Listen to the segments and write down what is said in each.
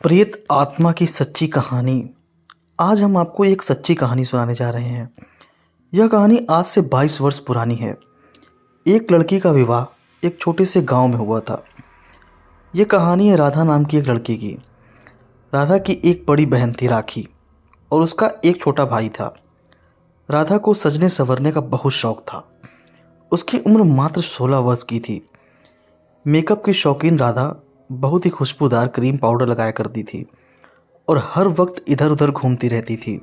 प्रेत आत्मा की सच्ची कहानी। आज हम आपको एक सच्ची कहानी सुनाने जा रहे हैं। यह कहानी आज से 22 वर्ष पुरानी है। एक लड़की का विवाह एक छोटे से गांव में हुआ था। यह कहानी है राधा नाम की एक लड़की की। राधा की एक बड़ी बहन थी राखी, और उसका एक छोटा भाई था। राधा को सजने संवरने का बहुत शौक था। उसकी उम्र मात्र 16 वर्ष की थी। मेकअप की शौकीन राधा बहुत ही खुशबूदार क्रीम पाउडर लगाया करती थी और हर वक्त इधर उधर घूमती रहती थी।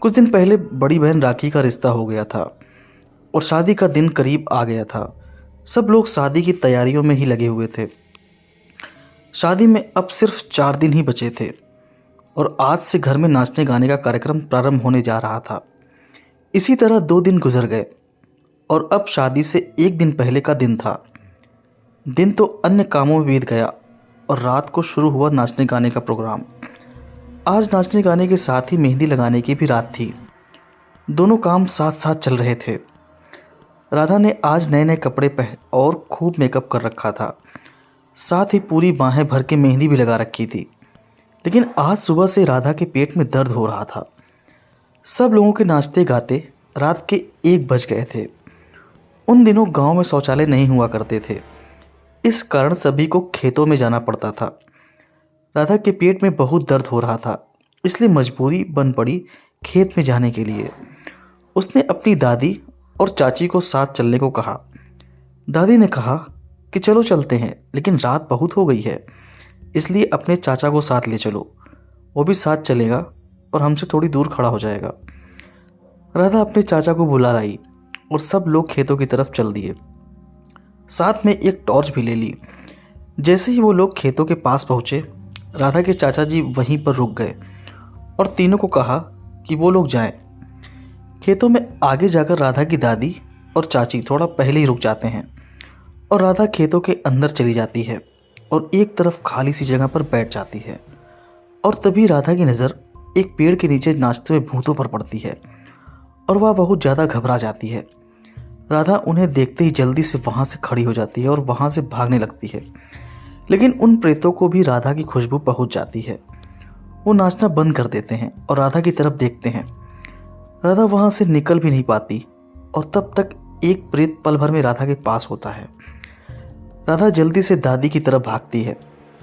कुछ दिन पहले बड़ी बहन राखी का रिश्ता हो गया था और शादी का दिन करीब आ गया था। सब लोग शादी की तैयारियों में ही लगे हुए थे। शादी में अब सिर्फ 4 दिन ही बचे थे और आज से घर में नाचने गाने का कार्यक्रम प्रारंभ होने जा रहा था। इसी तरह 2 दिन गुजर गए और अब शादी से एक दिन पहले का दिन था। दिन तो अन्य कामों में बीत गया और रात को शुरू हुआ नाचने गाने का प्रोग्राम। आज नाचने गाने के साथ ही मेहंदी लगाने की भी रात थी। दोनों काम साथ साथ चल रहे थे। राधा ने आज नए नए कपड़े पहन और खूब मेकअप कर रखा था। साथ ही पूरी बाहें भर के मेहंदी भी लगा रखी थी। लेकिन आज सुबह से राधा के पेट में दर्द हो रहा था। सब लोगों के नाचते गाते रात के 1 बज गए थे। उन दिनों गांव में शौचालय नहीं हुआ करते थे, इस कारण सभी को खेतों में जाना पड़ता था। राधा के पेट में बहुत दर्द हो रहा था, इसलिए मजबूरी बन पड़ी खेत में जाने के लिए। उसने अपनी दादी और चाची को साथ चलने को कहा। दादी ने कहा कि चलो चलते हैं, लेकिन रात बहुत हो गई है, इसलिए अपने चाचा को साथ ले चलो, वो भी साथ चलेगा और हमसे थोड़ी दूर खड़ा हो जाएगा। राधा अपने चाचा को बुला लाई और सब लोग खेतों की तरफ चल दिए। साथ में एक टॉर्च भी ले ली। जैसे ही वो लोग खेतों के पास पहुंचे, राधा के चाचा जी वहीं पर रुक गए और तीनों को कहा कि वो लोग जाएं। खेतों में आगे जाकर राधा की दादी और चाची थोड़ा पहले ही रुक जाते हैं और राधा खेतों के अंदर चली जाती है और एक तरफ खाली सी जगह पर बैठ जाती है। और तभी राधा की नज़र एक पेड़ के नीचे नाचते हुए भूतों पर पड़ती है और वह बहुत ज़्यादा घबरा जाती है। राधा उन्हें देखते ही जल्दी से वहाँ से खड़ी हो जाती है और वहाँ से भागने लगती है। लेकिन उन प्रेतों को भी राधा की खुशबू पहुँच जाती है। वो नाचना बंद कर देते हैं और राधा की तरफ देखते हैं। राधा वहाँ से निकल भी नहीं पाती और तब तक एक प्रेत पल भर में राधा के पास होता है। राधा जल्दी से दादी की तरफ भागती है,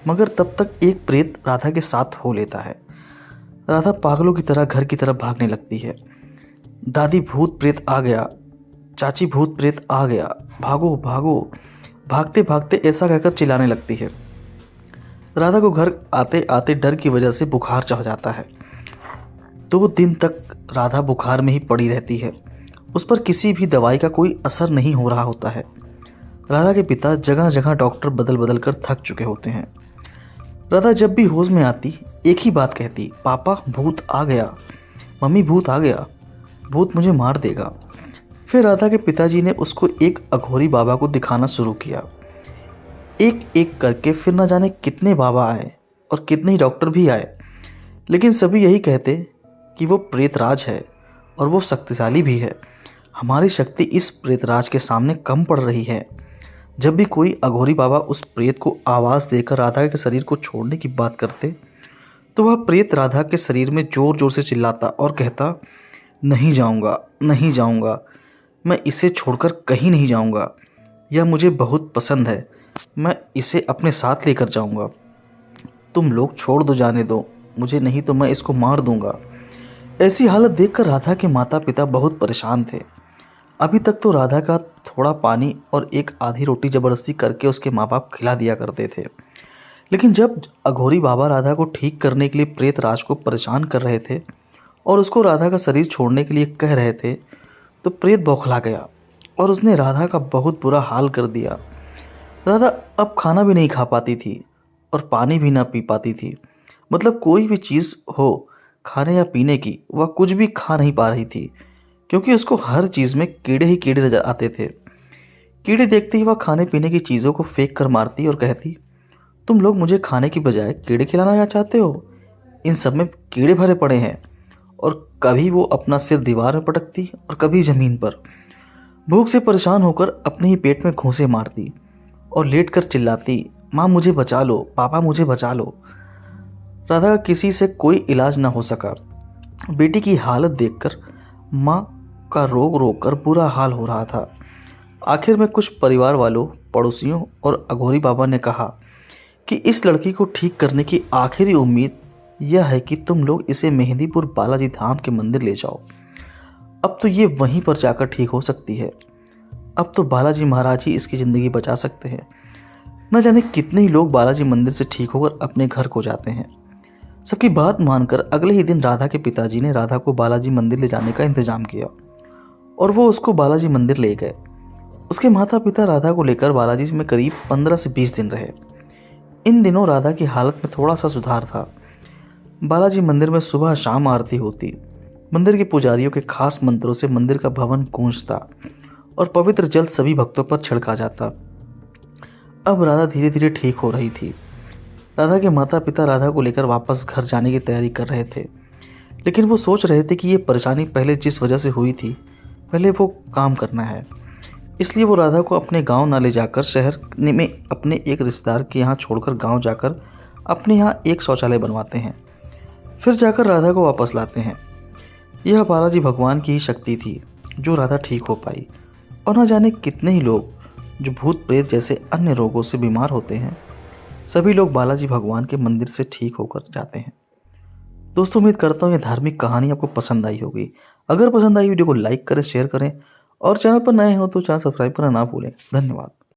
मगर तब तक एक प्रेत राधा के साथ हो लेता है। राधा पागलों की तरह घर की तरफ भागने लगती है। दादी भूत प्रेत आ गया, चाची भूत प्रेत आ गया, भागो भागो। भागते भागते ऐसा कहकर चिल्लाने लगती है। राधा को घर आते आते डर की वजह से बुखार चढ़ जाता है। 2 दिन तक राधा बुखार में ही पड़ी रहती है। उस पर किसी भी दवाई का कोई असर नहीं हो रहा होता है। राधा के पिता जगह जगह डॉक्टर बदल बदल कर थक चुके होते हैं। राधा जब भी होश में आती एक ही बात कहती, पापा भूत आ गया, मम्मी भूत आ गया, भूत मुझे मार देगा। फिर राधा के पिताजी ने उसको एक अघोरी बाबा को दिखाना शुरू किया। एक एक करके फिर न जाने कितने बाबा आए और कितने ही डॉक्टर भी आए, लेकिन सभी यही कहते कि वो प्रेतराज है और वो शक्तिशाली भी है। हमारी शक्ति इस प्रेतराज के सामने कम पड़ रही है। जब भी कोई अघोरी बाबा उस प्रेत को आवाज़ देकर राधा के शरीर को छोड़ने की बात करते, तो वह प्रेत राधा के शरीर में ज़ोर ज़ोर से चिल्लाता और कहता, नहीं जाऊँगा, नहीं जाऊँगा, मैं इसे छोड़कर कहीं नहीं जाऊँगा। यह मुझे बहुत पसंद है, मैं इसे अपने साथ लेकर जाऊँगा। तुम लोग छोड़ दो, जाने दो मुझे, नहीं तो मैं इसको मार दूँगा। ऐसी हालत देखकर राधा के माता पिता बहुत परेशान थे। अभी तक तो राधा का थोड़ा पानी और एक आधी रोटी ज़बरदस्ती करके उसके माँ बाप खिला दिया करते थे, लेकिन जब अघोरी बाबा राधा को ठीक करने के लिए प्रेत राज को परेशान कर रहे थे और उसको राधा का शरीर छोड़ने के लिए कह रहे थे, तो प्रेत बौखला गया और उसने राधा का बहुत बुरा हाल कर दिया। राधा अब खाना भी नहीं खा पाती थी और पानी भी ना पी पाती थी। मतलब कोई भी चीज़ हो खाने या पीने की, वह कुछ भी खा नहीं पा रही थी, क्योंकि उसको हर चीज़ में कीड़े ही कीड़े नजर आते थे। कीड़े देखते ही वह खाने पीने की चीज़ों को फेंक कर मारती और कहती, तुम लोग मुझे खाने की बजाय कीड़े खिलाना क्या चाहते हो? इन सब में कीड़े भरे पड़े हैं। और कभी वो अपना सिर दीवार में पटकती और कभी ज़मीन पर। भूख से परेशान होकर अपने ही पेट में घूंसे मारती और लेट कर चिल्लाती, माँ मुझे बचा लो, पापा मुझे बचा लो। राधा का किसी से कोई इलाज ना हो सका। बेटी की हालत देखकर माँ का रोग रोक कर बुरा हाल हो रहा था। आखिर में कुछ परिवार वालों, पड़ोसियों और अघोरी बाबा ने कहा कि इस लड़की को ठीक करने की आखिरी उम्मीद यह है कि तुम लोग इसे मेहंदीपुर बालाजी धाम के मंदिर ले जाओ। अब तो ये वहीं पर जाकर ठीक हो सकती है। अब तो बालाजी महाराज ही इसकी ज़िंदगी बचा सकते हैं। न जाने कितने ही लोग बालाजी मंदिर से ठीक होकर अपने घर को जाते हैं। सबकी बात मानकर अगले ही दिन राधा के पिताजी ने राधा को बालाजी मंदिर ले जाने का इंतजाम किया और वो उसको बालाजी मंदिर ले गए। उसके माता पिता राधा को लेकर बालाजी में करीब 15 से 20 दिन रहे। इन दिनों राधा की हालत में थोड़ा सा सुधार था। बालाजी मंदिर में सुबह शाम आरती होती। मंदिर के पुजारियों के खास मंत्रों से मंदिर का भवन गूंजता और पवित्र जल सभी भक्तों पर छिड़का जाता। अब राधा धीरे धीरे ठीक हो रही थी। राधा के माता पिता राधा को लेकर वापस घर जाने की तैयारी कर रहे थे, लेकिन वो सोच रहे थे कि ये परेशानी पहले जिस वजह से हुई थी, पहले वो काम करना है। इसलिए वो राधा को अपने गांव ना ले जाकर शहर में अपने एक रिश्तेदार के यहाँ छोड़कर गांव जाकर अपने यहाँ एक शौचालय बनवाते हैं। फिर जाकर राधा को वापस लाते हैं। यह बालाजी भगवान की ही शक्ति थी जो राधा ठीक हो पाई। और न जाने कितने ही लोग जो भूत प्रेत जैसे अन्य रोगों से बीमार होते हैं, सभी लोग बालाजी भगवान के मंदिर से ठीक होकर जाते हैं। दोस्तों, उम्मीद करता हूँ ये धार्मिक कहानी आपको पसंद आई होगी। अगर पसंद आई वीडियो को लाइक करें, शेयर करें और चैनल पर नए हो तो चैनल सब्सक्राइब करना ना भूलें। धन्यवाद।